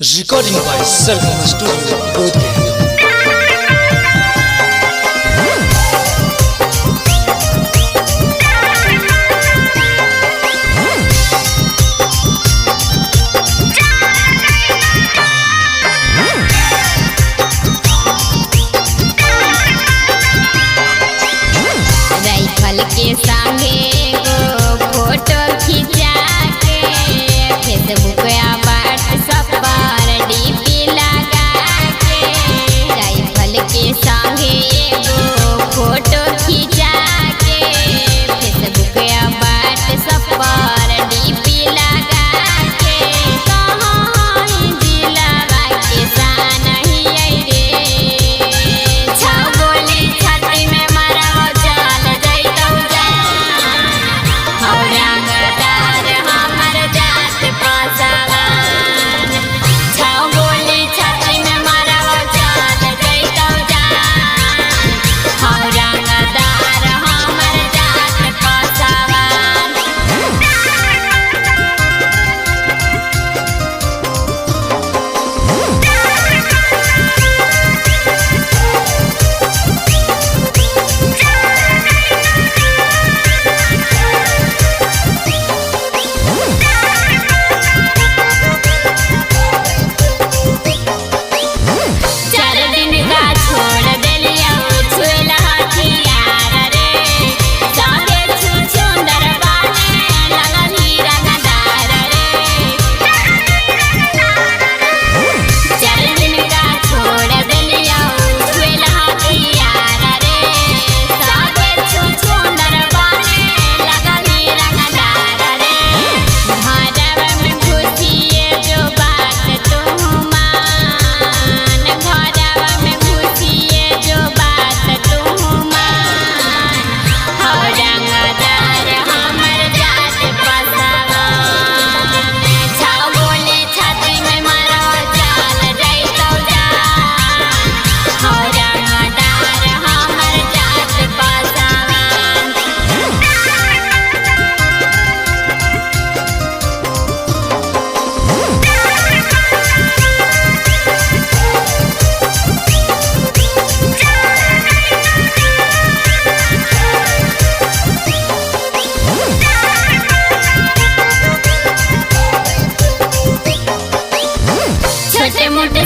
Recording by Sargama Studio, Bodh के संगे photo खिंचा के फेसबुक या व्हाट्सएप पर डीपी लगा के राइफल के संगे फोटो खिंचा के फेसबुक या व्हाट्सएप पर डीपी लगा के कहाँ दिलवा के सान ही रे छगोली छाती में मारा चल छोटे मोटे